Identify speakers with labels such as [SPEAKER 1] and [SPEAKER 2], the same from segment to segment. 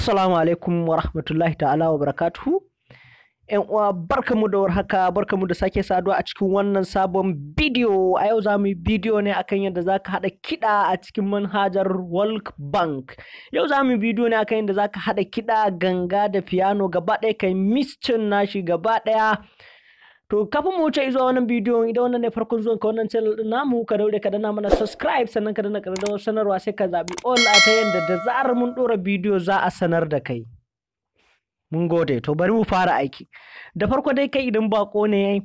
[SPEAKER 1] Assalamu alaikum wa rahmatullahi ta'ala wa barakatuhu. ‘Yan uwa barkamu da warhaka, barkamu da sake saduwa a cikin wannan sabon bidiyo. A yau za mu yi bidiyo ne akan yadda za ka haɗa kiɗa a cikin manhajar Walk Bank. Yau za mu yi bidiyo ne akan yadda za ka haɗa kiɗa, ganga da piano gaba ɗaya kai miscin nashi gaba ɗaya. To kafin mu wuce zuwa wannan bidiyon, idan wannan ne farkon zuwan ka wannan channel din namu, ka daure ka danna mana subscribe, sannan ka danna ƙararrawar sanarwa, sai ka zaɓi all a ta yanda da zarar mun ɗora bidiyo za a sanar da kai. Mun gode. To bari mu fara aiki. Da farko dai kai idan bako ne,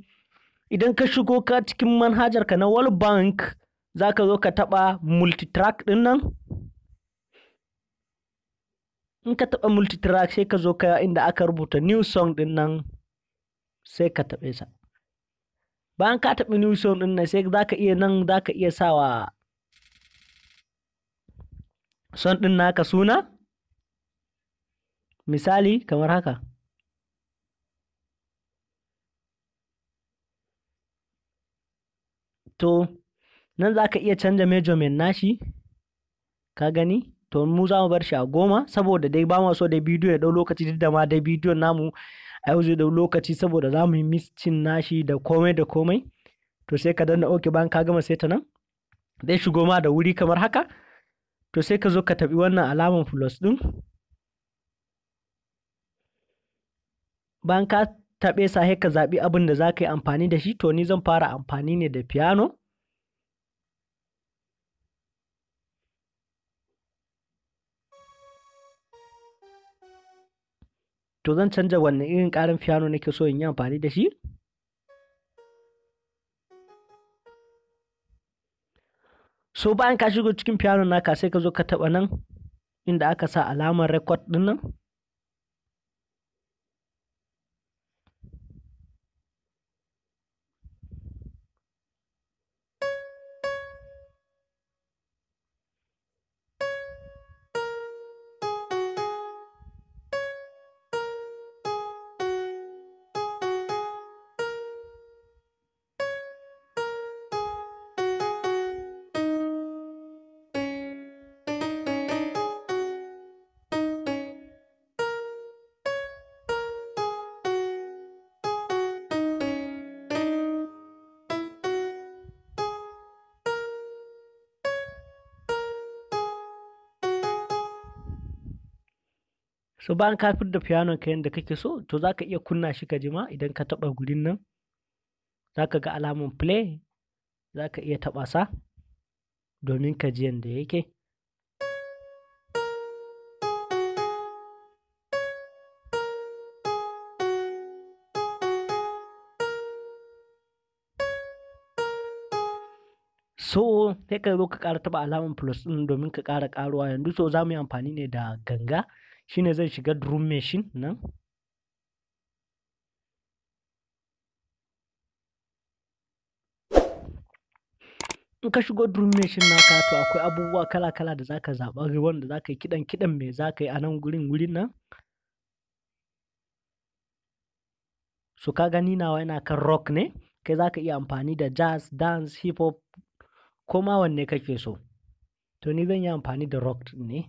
[SPEAKER 1] idan ka shigo ka cikin manhajar ka na World Bank, za ka zo ka taɓa multitrack ɗin nan. In ka taɓa multitrack sai ka zo ka inda aka rubuta new song ɗin nan, sai ka taɓe sa. Bayan ka taɓa new song ɗin nan, sai za ka iya sawa son ɗin naka suna. Misali kamar haka. To nan za ka iya canja measurement nashi, ka gani? To mu za mu bar shi a 10 saboda dai ba mu so dai bidiyo ya ɗau lokaci, duk da ma dai bidiyon namu a yau zai ɗau lokaci saboda za mu yi miscin nashi da komai da komai. To sai ka danna OK. Bayan ka gama seta nan, zai shigo ma da wuri kamar haka. To sai ka zo ka taɓi wannan alaman plus ɗin. Bayan ka taɓe sa, sai ka zaɓi abin da za ka yi amfani da shi. To ni zan fara amfani ne da piano. To zan canja wanne irin ƙarin piano nake so in yi amfani da shi. So bayan ka shigo cikin piano naka, sai ka zo ka taɓa nan inda aka sa alamar record ɗin nan. So bayan ka fitar da piano ka yanda kake so, to za ka iya kunna shi ka jima. Idan ka taɓa gurin nan, za ka ga alamun play, za ka iya taɓa sa domin ka ji yanda yake. So sai ka zo ka ƙara taɓa alamun plus ɗin domin ka ƙara ƙaruwa. Yanzu so za mu yi amfani ne da ganga. Shine zan shiga drum machine nan. In ka shigo drum machine naka, to akwai abubuwa kala-kala da zaka zaɓa, wanda zaka yi kiɗan me zaka yi a nan wurin nan. So ka gani nawa yana kan rock ne, kai zaka iya amfani da jazz, dance, hip hop, ko ma wanne kake so. To ni zan yi amfani da rock ne.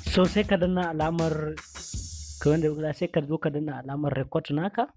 [SPEAKER 1] So sai ka danna alamar sai ka zo ka danna alamar record naka.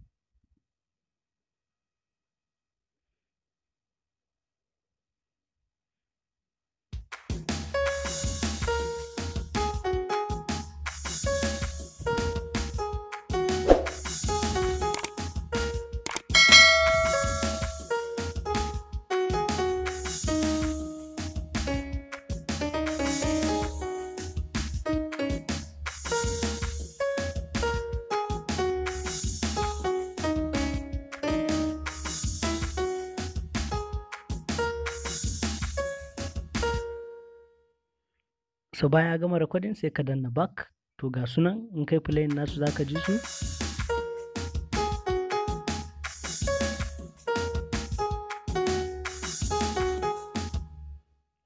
[SPEAKER 1] So bayan ya gama recording sai ka danna back. To ga sunan in kai play nasu zaka ji su.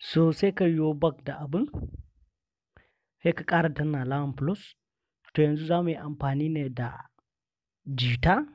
[SPEAKER 1] So sai ka yi back da abin, sai ka ƙara danna alamar plus. To yanzu za mu yi amfani ne da jita.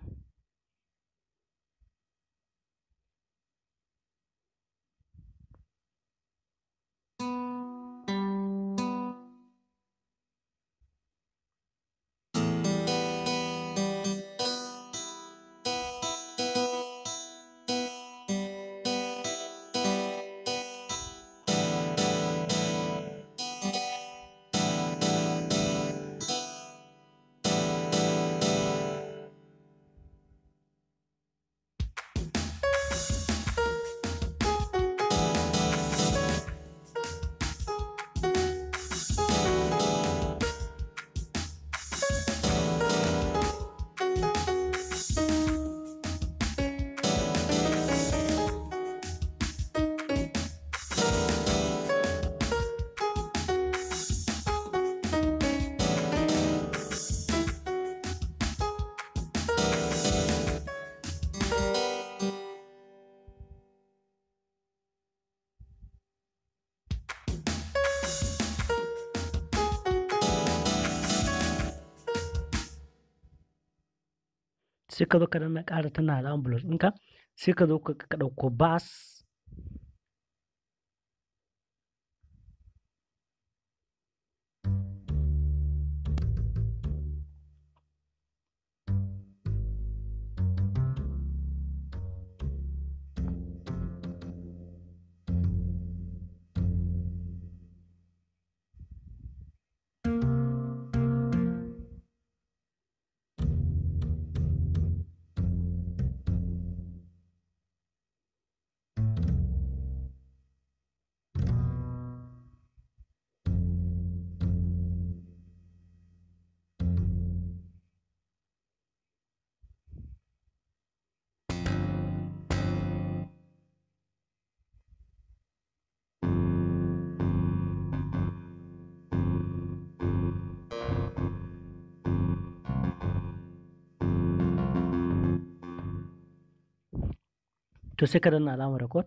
[SPEAKER 1] Sai ka zo ka danna ƙara tana alamar plus ɗinka, sai ka zo ka ɗauko bass. To sai ka danna alamar record.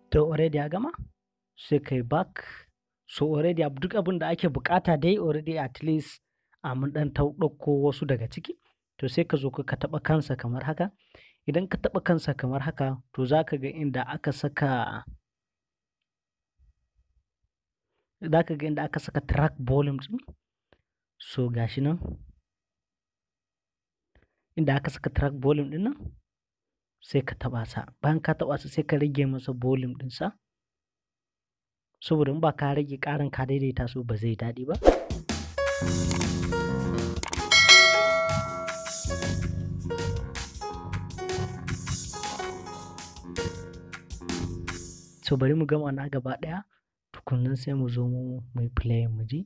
[SPEAKER 1] To already ya gama, sai kai back. So already duk abin da ake bukata dai already at least mun dan ɗauko wasu daga ciki. To sai ka zo ka taɓa kansa kamar haka. Idan ka taɓa kansa kamar haka, to za ka ga inda aka saka track volume ɗin. So gashi nan inda aka saka track volume ɗin nan, sai ka taɓa sa. Bayan ka taɓa sa sai ka rage masa volume ɗinsa, saboda in ba ka rage ƙarin ka daidaita su ba zai daɗi ba. So bari mu gama na gaba ɗaya, tukunnan sai mu zo mu yi play mu ji.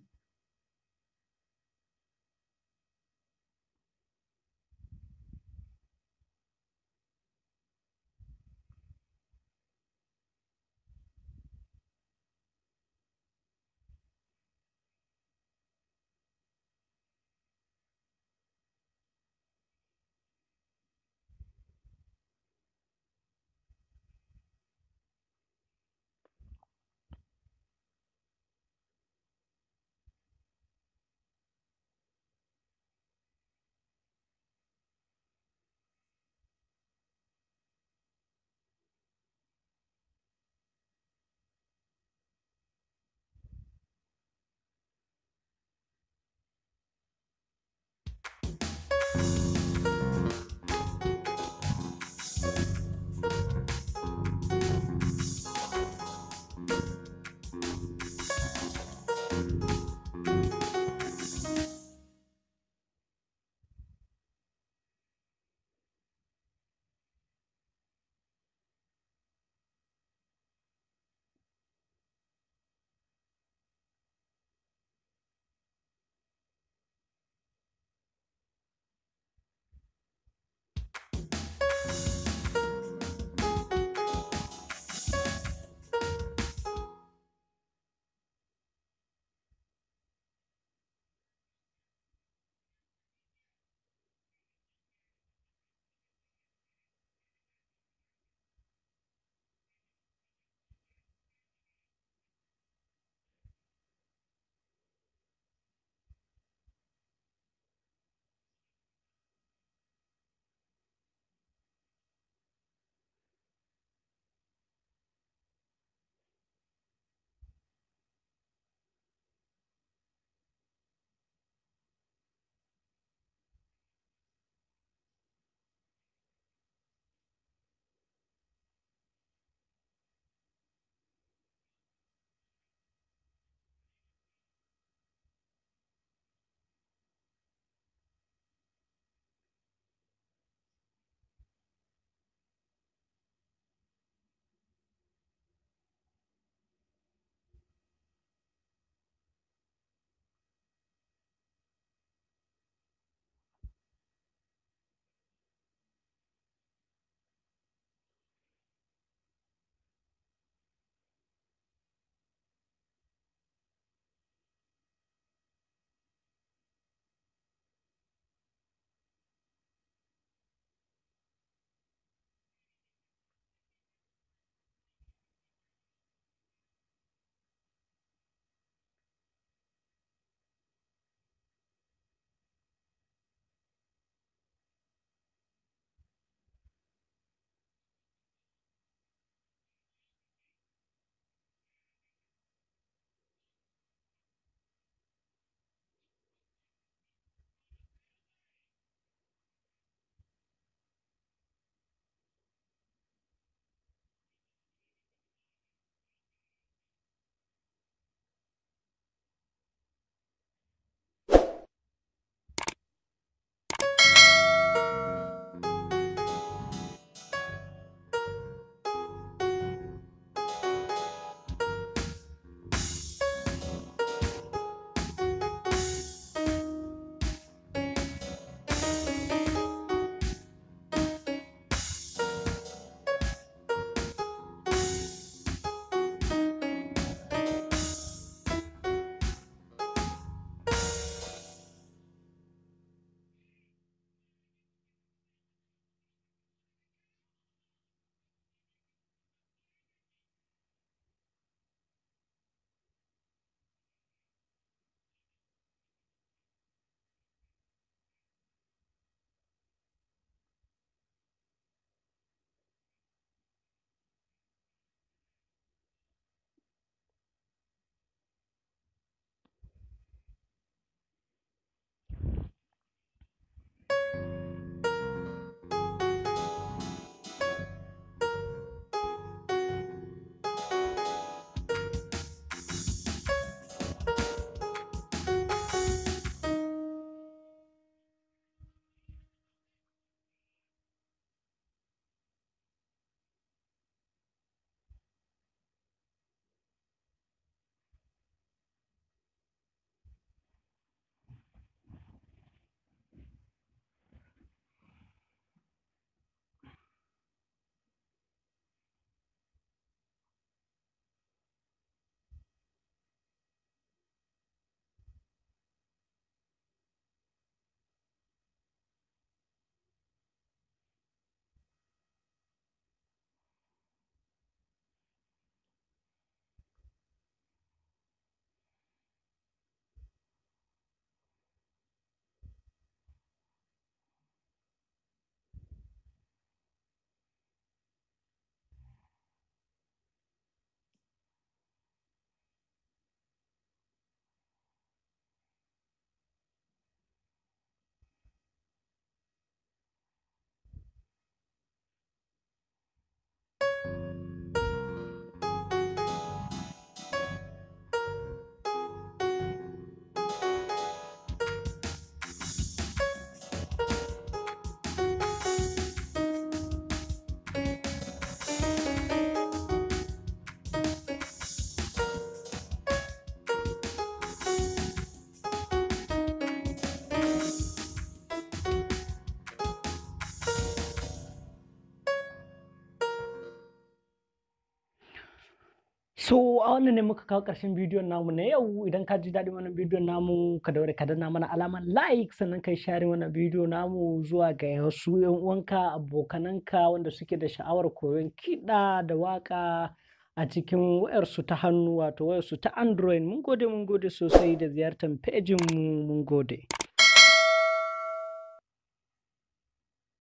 [SPEAKER 1] So a wannan ne muka kawo ƙarshen bidiyon namu na yau. Idan ka ji daɗin wannan bidiyon namu ka daure ka danna mana alamar like, sannan kai share wannan bidiyo namu zuwa ga wasu 'yan uwanka, abokananka wanda suke da sha'awar koyon kiɗa da waƙa a cikin wayarsu ta hannu, wato wayarsu ta Android. Mun gode sosai da ziyartar pejin mu, mun gode.